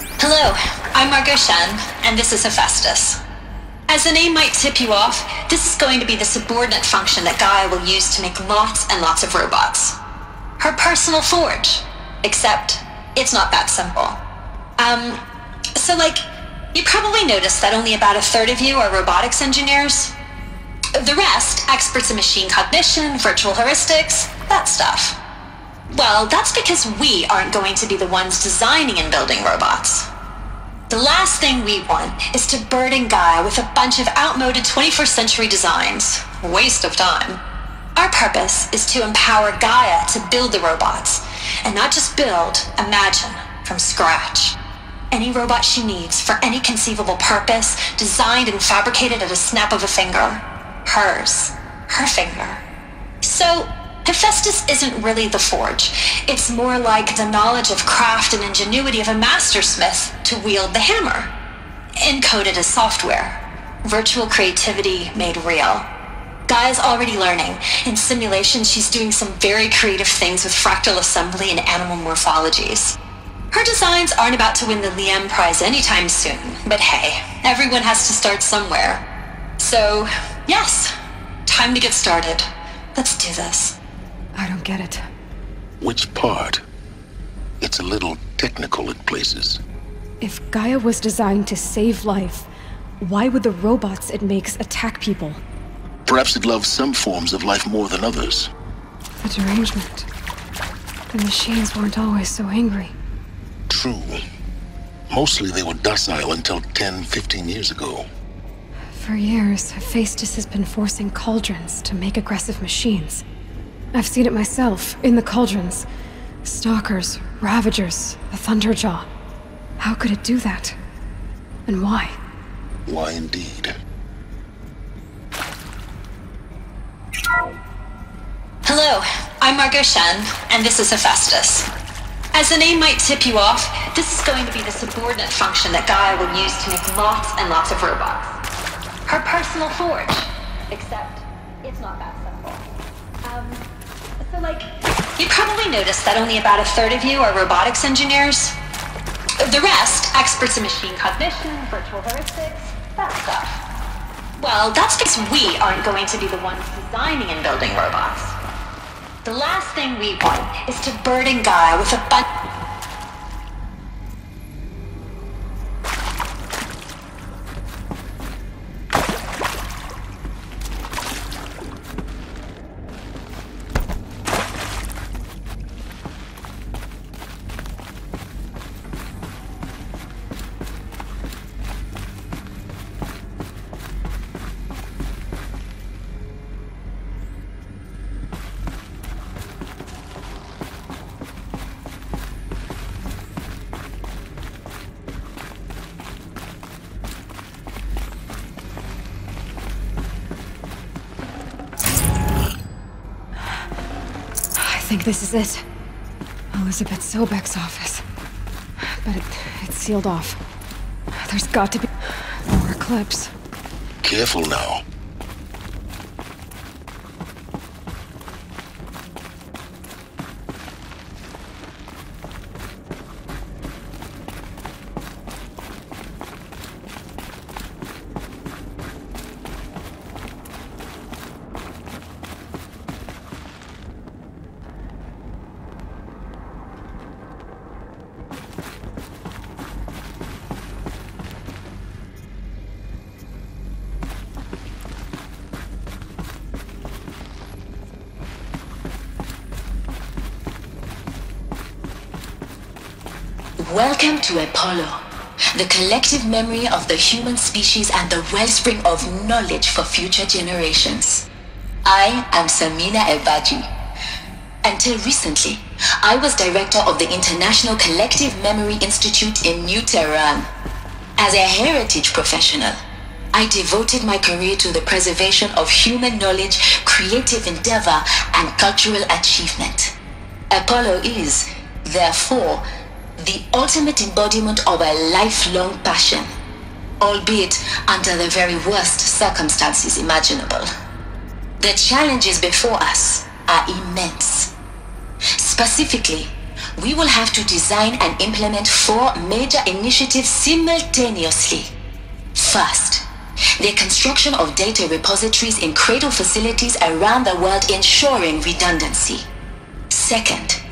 Hello, I'm Margot Shen, and this is Aestus. As the name might tip you off, this is going to be the subordinate function that Gaia will use to make lots and lots of robots. Her personal forge. Except, it's not that simple. You probably noticed that only about a third of you are robotics engineers. The rest, experts in machine cognition, virtual heuristics, that stuff. Well, that's because we aren't going to be the ones designing and building robots. The last thing we want is to burden Gaia with a bunch of outmoded 21st century designs. Waste of time. Our purpose is to empower Gaia to build the robots, and not just build, imagine, from scratch. Any robot she needs for any conceivable purpose, designed and fabricated at a snap of a finger. Hers. Her finger. So, Hephaestus isn't really the forge. It's more like the knowledge of craft and ingenuity of a mastersmith to wield the hammer. Encoded as software. Virtual creativity made real. Gaia's already learning. In simulations, she's doing some very creative things with fractal assembly and animal morphologies. Her designs aren't about to win the Liam Prize anytime soon, but hey, everyone has to start somewhere. So, yes, time to get started. Let's do this. I don't get it. Which part? It's a little technical in places. If Gaia was designed to save life, why would the robots it makes attack people? Perhaps it loves some forms of life more than others. The derangement. The machines weren't always so angry. True. Mostly they were docile until 10, 15 years ago. For years, Aestus has been forcing cauldrons to make aggressive machines. I've seen it myself, in the cauldrons. Stalkers, Ravagers, the Thunderjaw. How could it do that? And why? Why indeed? Hello, I'm Margot Shen, and this is Aestus. As the name might tip you off, this is going to be the subordinate function that Gaia will use to make lots and lots of robots. Her personal forge. Except, it's not that simple. You probably noticed that only about a third of you are robotics engineers. The rest, experts in machine cognition, virtual heuristics, that stuff. Well, that's because we aren't going to be the ones designing and building robots. The last thing we want is to burden Gaia with a bunch... I think this is it. Elizabeth Sobek's office. But it's sealed off. There's got to be more eclipse. Careful now. Welcome to Apollo, the collective memory of the human species and the wellspring of knowledge for future generations. I am Samina Ebaji. Until recently, I was director of the International Collective Memory Institute in New Tehran. As a heritage professional, I devoted my career to the preservation of human knowledge, creative endeavor, and cultural achievement. Apollo is, therefore, the ultimate embodiment of a lifelong passion, albeit under the very worst circumstances imaginable. The challenges before us are immense. Specifically, We will have to design and implement 4 major initiatives simultaneously. First, the construction of data repositories in cradle facilities around the world, ensuring redundancy. Second,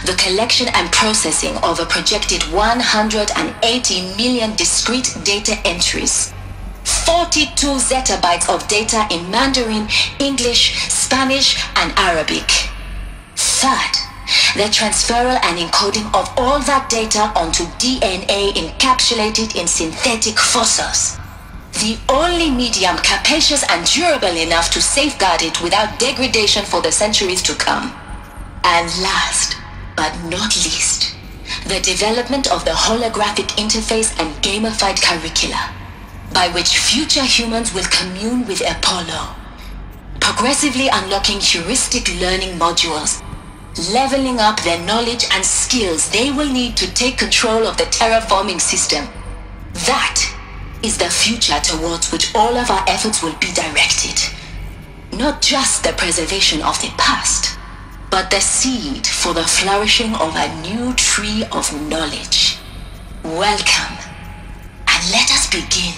the collection and processing of a projected 180 million discrete data entries. 42 zettabytes of data in Mandarin, English, Spanish, and Arabic. Third, the transferal and encoding of all that data onto DNA encapsulated in synthetic fossils. The only medium capacious and durable enough to safeguard it without degradation for the centuries to come. And last, but not least, the development of the holographic interface and gamified curricula, by which future humans will commune with Apollo, progressively unlocking heuristic learning modules, leveling up their knowledge and skills they will need to take control of the terraforming system. That is the future towards which all of our efforts will be directed. Not just the preservation of the past, but the seed for the flourishing of a new tree of knowledge. Welcome, and let us begin.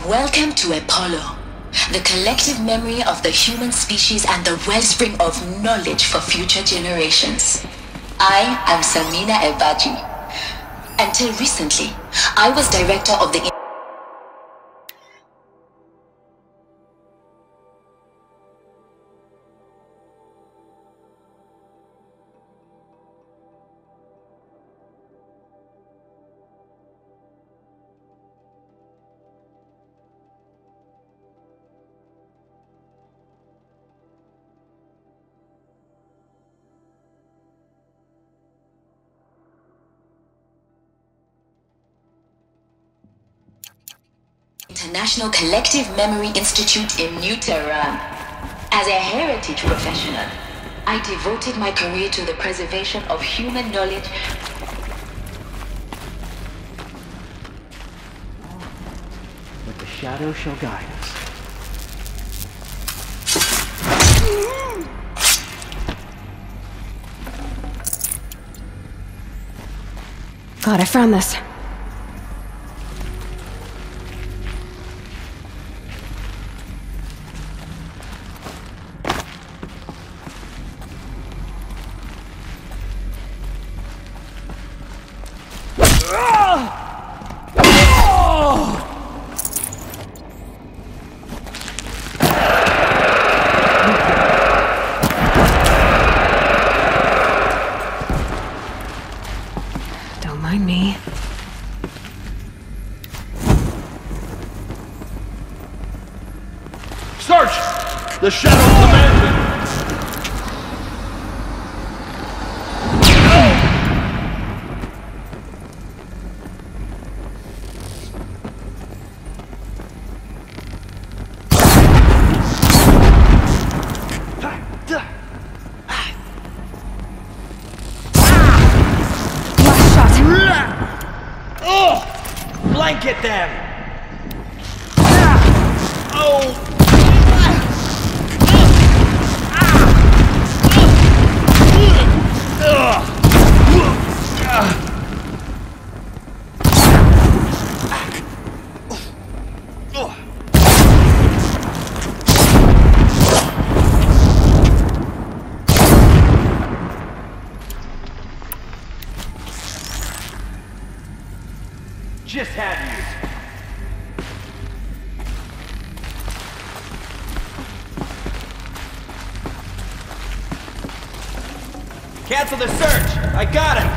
Welcome to Apollo, the collective memory of the human species and the wellspring of knowledge for future generations. I am Samina Ebaji. Until recently, I was director of the International Collective Memory Institute in New Tehran. As a heritage professional, I devoted my career to the preservation of human knowledge. But the shadow shall guide us. God, I found this. Don't mind me. Search! The shadow's abandoned! Blanket them! Just have you. Cancel the search! I got him!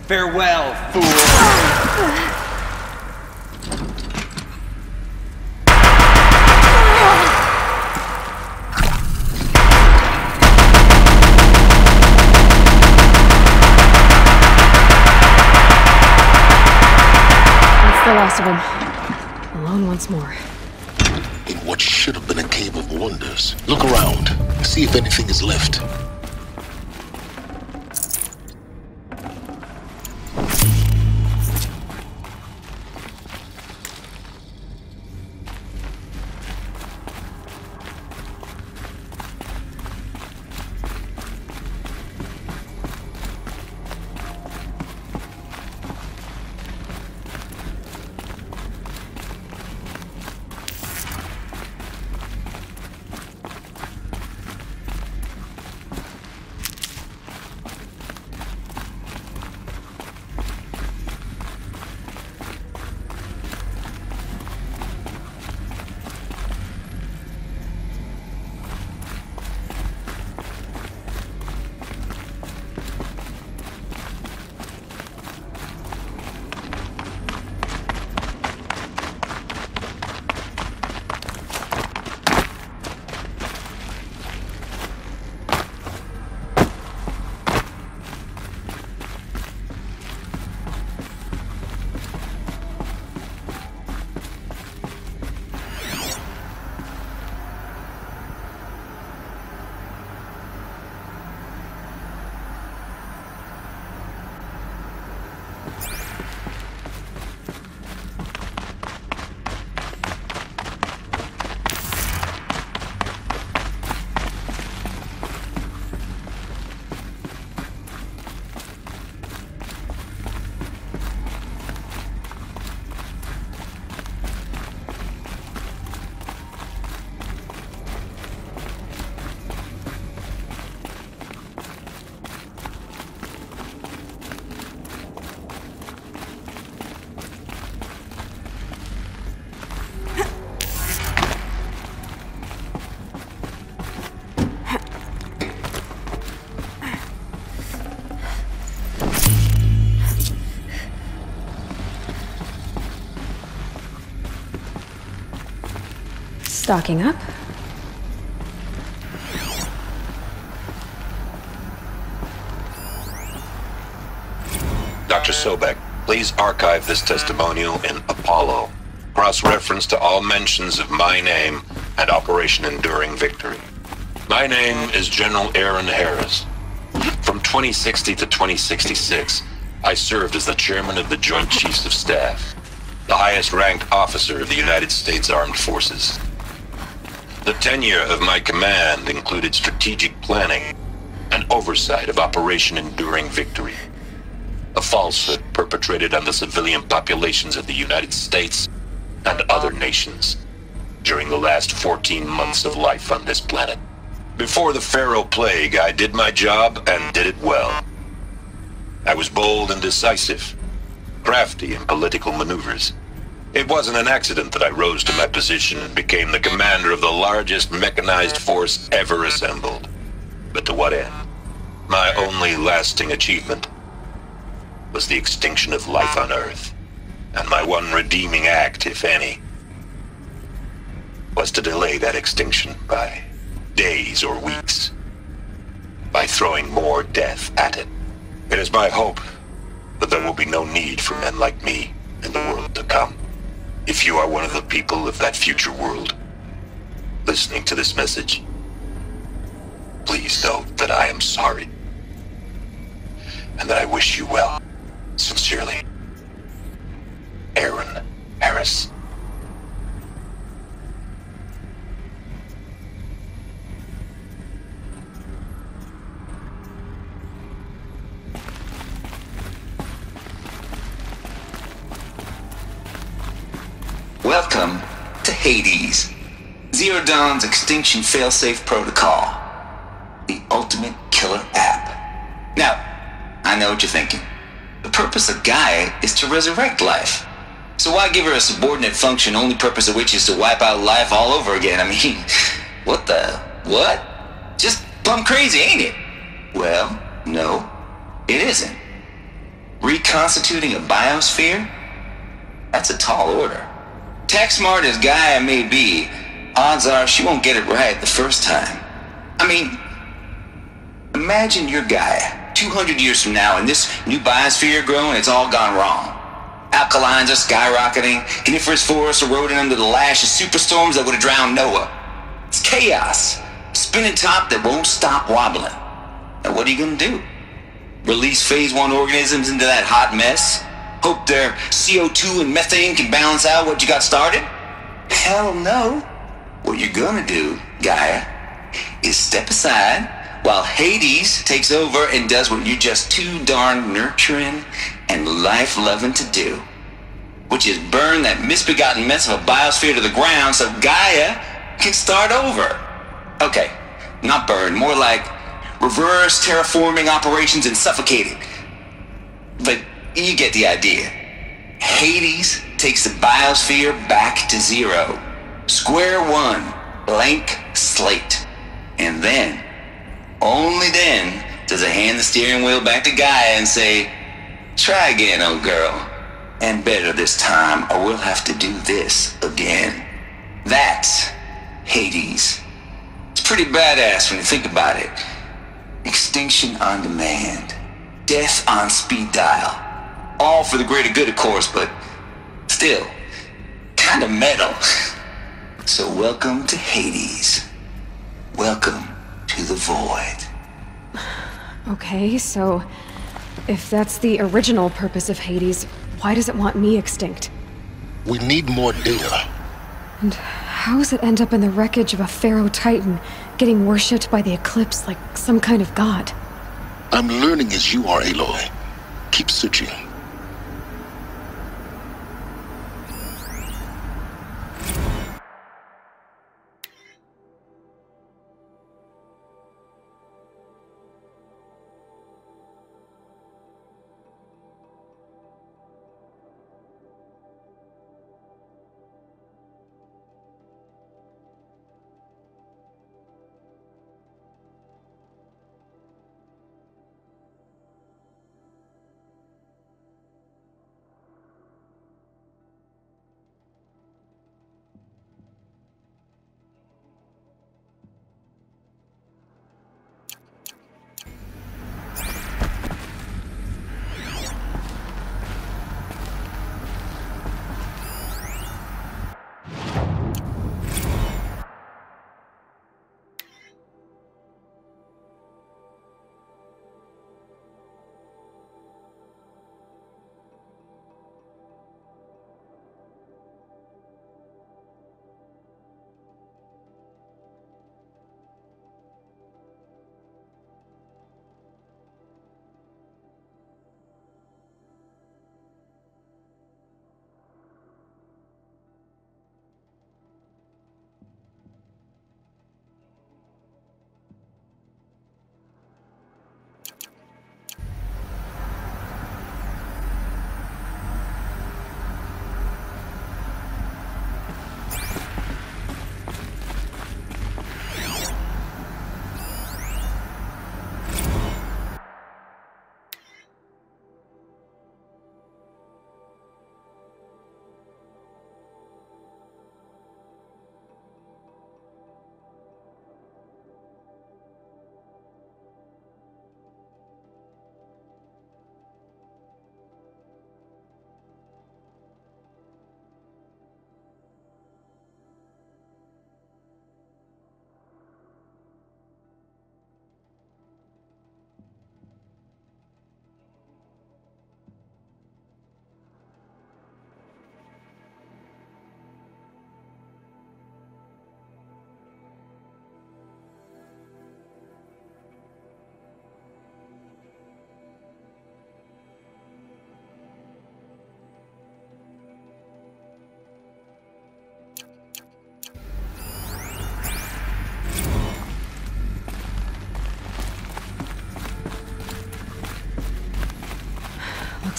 Farewell, fool! The last of them. Alone once more. In what should have been a cave of wonders. Look around. See if anything is left. Stocking up. Dr. Sobek, please archive this testimonial in Apollo. Cross-reference to all mentions of my name and Operation Enduring Victory. My name is General Aaron Harris. From 2060 to 2066, I served as the chairman of the Joint Chiefs of Staff, the highest-ranked officer of the United States Armed Forces. The tenure of my command included strategic planning and oversight of Operation Enduring Victory, a falsehood perpetrated on the civilian populations of the United States and other nations during the last 14 months of life on this planet. Before the Pharaoh Plague, I did my job and did it well. I was bold and decisive, crafty in political maneuvers. It wasn't an accident that I rose to my position and became the commander of the largest mechanized force ever assembled. But to what end? My only lasting achievement was the extinction of life on Earth. And my one redeeming act, if any, was to delay that extinction by days or weeks, by throwing more death at it. It is my hope that there will be no need for men like me in the world to come. If you are one of the people of that future world listening to this message, please know that I am sorry and that I wish you well. Sincerely, Aaron Harris. Welcome to Hades, Zero Dawn's extinction failsafe protocol, the ultimate killer app. Now, I know what you're thinking. The purpose of Gaia is to resurrect life. So why give her a subordinate function, only purpose of which is to wipe out life all over again? I mean, what? Just plumb crazy, ain't it? Well, no, it isn't. Reconstituting a biosphere? That's a tall order. Tech smart as Gaia may be, odds are she won't get it right the first time. I mean, imagine you're Gaia, 200 years from now, and this new biosphere growing, it's all gone wrong. Alkalines are skyrocketing, coniferous forests eroding under the lash of superstorms that would have drowned Noah. It's chaos, spinning top that won't stop wobbling. Now what are you gonna do? Release phase 1 organisms into that hot mess? Hope their CO2 and methane can balance out what you got started? Hell no. What you're gonna do, Gaia, is step aside while Hades takes over and does what you're just too darn nurturing and life-loving to do, which is burn that misbegotten mess of a biosphere to the ground so Gaia can start over. Okay, not burn, more like reverse terraforming operations and suffocate it. But you get the idea. Hades takes the biosphere back to zero. Square one, blank slate. And then, only then, does it hand the steering wheel back to Gaia and say, try again, old girl. And better this time, or we'll have to do this again. That's Hades. It's pretty badass when you think about it. Extinction on demand. Death on speed dial. All for the greater good, of course, but still, kind of metal. So welcome to Hades. Welcome to the void. Okay, so if that's the original purpose of Hades, why does it want me extinct? We need more data. And how does it end up in the wreckage of a pharaoh titan, getting worshipped by the eclipse like some kind of god? I'm learning as you are, Aloy. Keep searching.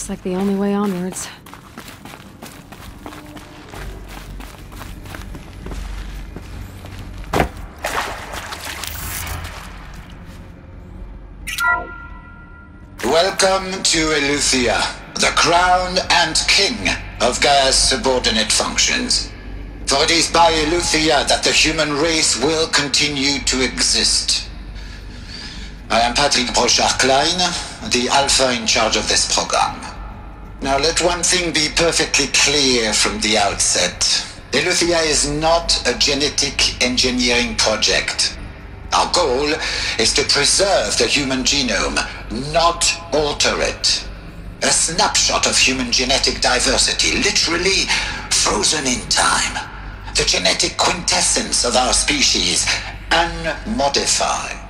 Looks like the only way onwards. Welcome to Eleuthia, the crown and king of Gaia's subordinate functions. For it is by Eleuthia that the human race will continue to exist. I am Patrick Brochard-Klein, the Alpha in charge of this program. Now let one thing be perfectly clear from the outset. Eleuthia is not a genetic engineering project. Our goal is to preserve the human genome, not alter it. A snapshot of human genetic diversity, literally frozen in time. The genetic quintessence of our species, unmodified.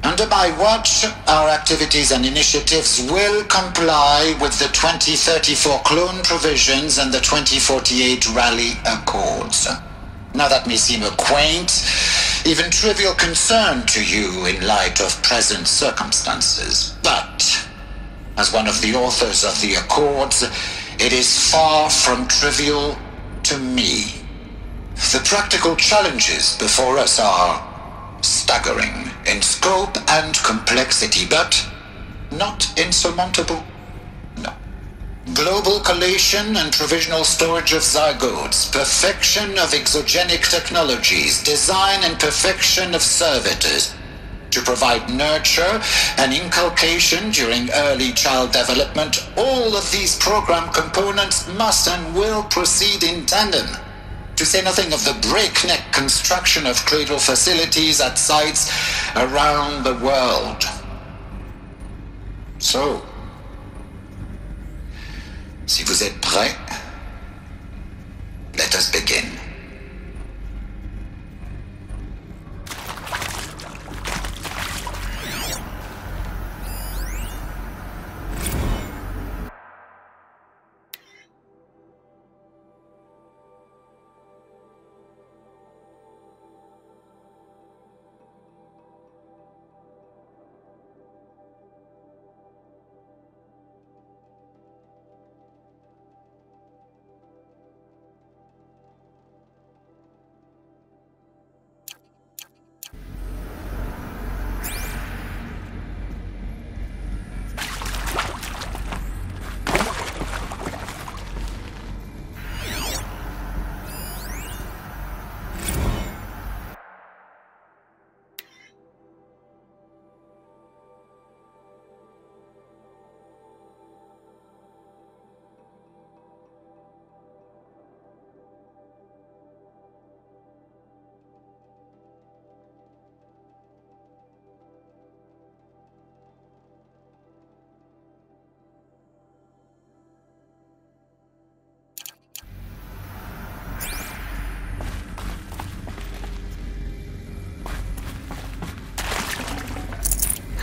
Under my watch, our activities and initiatives will comply with the 2034 clone provisions and the 2048 Rally Accords. Now that may seem a quaint, even trivial concern to you in light of present circumstances, but as one of the authors of the Accords, it is far from trivial to me. The practical challenges before us are staggering in scope and complexity, but not insurmountable. No. Global collation and provisional storage of zygotes, perfection of exogenic technologies, design and perfection of servitors, to provide nurture and inculcation during early child development. All of these program components must and will proceed in tandem, to say nothing of the breakneck construction of cradle facilities at sites around the world. So, si vous êtes prêts, let us begin.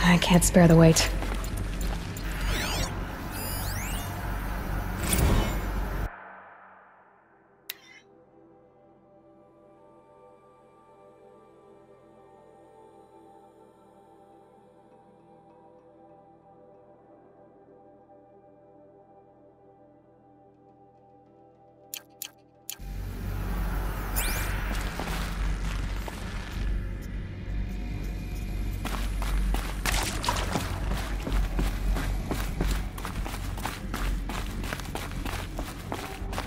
I can't spare the weight.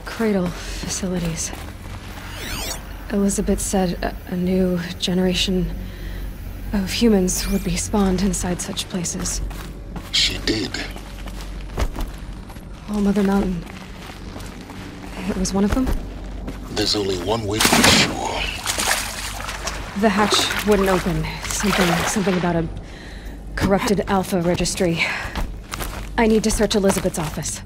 Cradle facilities. Elizabeth said a new generation of humans would be spawned inside such places. She did. Oh, Mother Mountain. It was one of them? There's only one way to be sure. The hatch wouldn't open. Something about a corrupted Alpha registry. I need to search Elizabeth's office.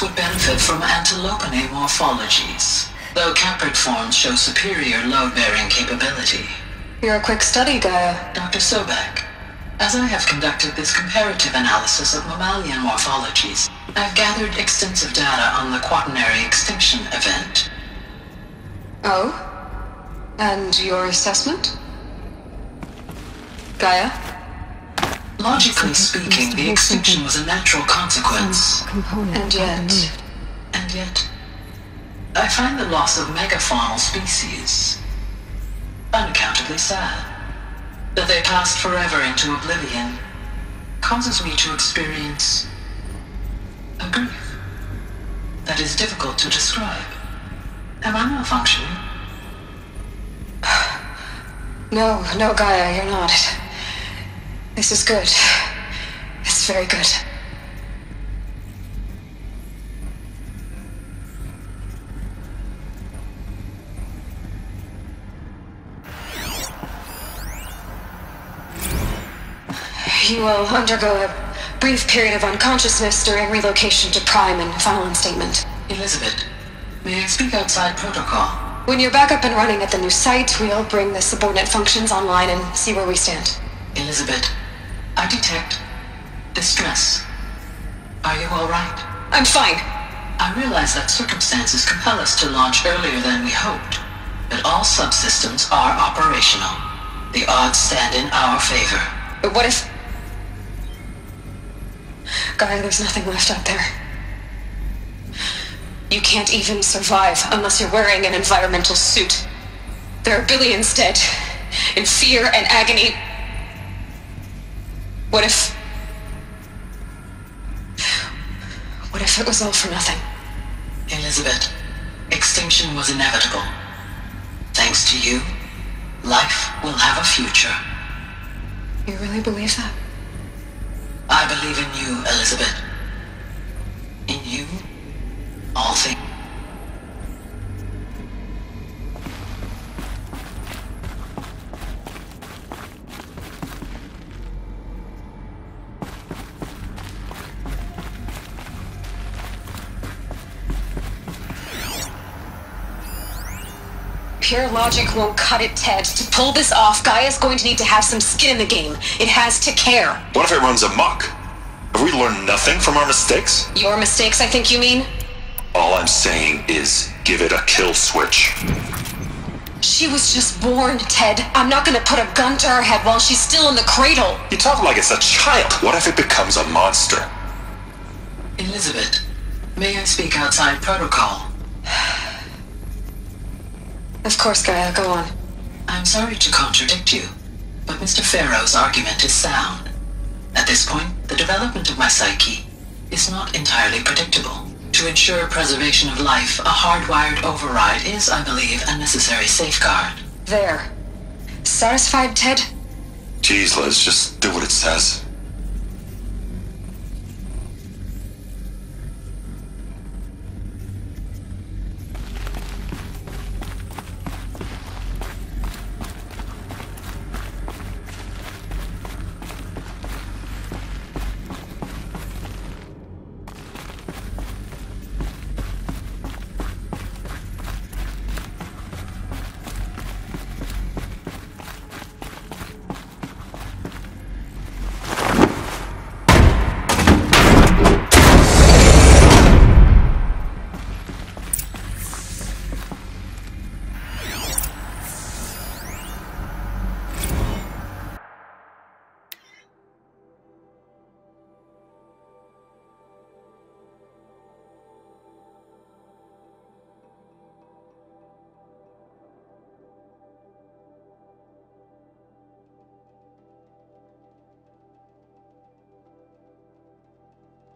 Would benefit from antilopine morphologies. though caprid forms show superior load-bearing capability. You're a quick study, Gaia. Dr. Sobek, as I have conducted this comparative analysis of mammalian morphologies, I've gathered extensive data on the quaternary extinction event. Oh? And your assessment? Gaia? Logically speaking, the extinction was a natural consequence. And yet, I find the loss of megafaunal species unaccountably sad. That they passed forever into oblivion causes me to experience a grief that is difficult to describe. Am I malfunctioning? No, Gaia, you're not. This is good. It's very good. You will undergo a brief period of unconsciousness during relocation to Prime and final instatement. Elizabeth, may I speak outside protocol? When you're back up and running at the new site, we'll bring the subordinate functions online and see where we stand. Elizabeth, I detect distress. Are you all right? I'm fine. I realize that circumstances compel us to launch earlier than we hoped, but all subsystems are operational. The odds stand in our favor. But what if... Gaia, there's nothing left out there. You can't even survive unless you're wearing an environmental suit. There are billions dead, in fear and agony. What if it was all for nothing? Elizabeth, extinction was inevitable. Thanks to you, life will have a future. You really believe that? I believe in you, Elizabeth. In you, all things. Pure logic won't cut it, Ted. To pull this off, Gaia's going to need to have some skin in the game. It has to care. What if it runs amok? Have we learned nothing from our mistakes? Your mistakes, I think you mean? All I'm saying is, give it a kill switch. She was just born, Ted. I'm not gonna put a gun to her head while she's still in the cradle. You talk like it's a child. What if it becomes a monster? Elizabeth, may I speak outside protocol? Of course, Gaia, go on. I'm sorry to contradict you, but Mr. Farrow's argument is sound. At this point, the development of my psyche is not entirely predictable. To ensure preservation of life, a hardwired override is, I believe, a necessary safeguard. There. Satisfied, Ted? Jeez, Liz, just do what it says.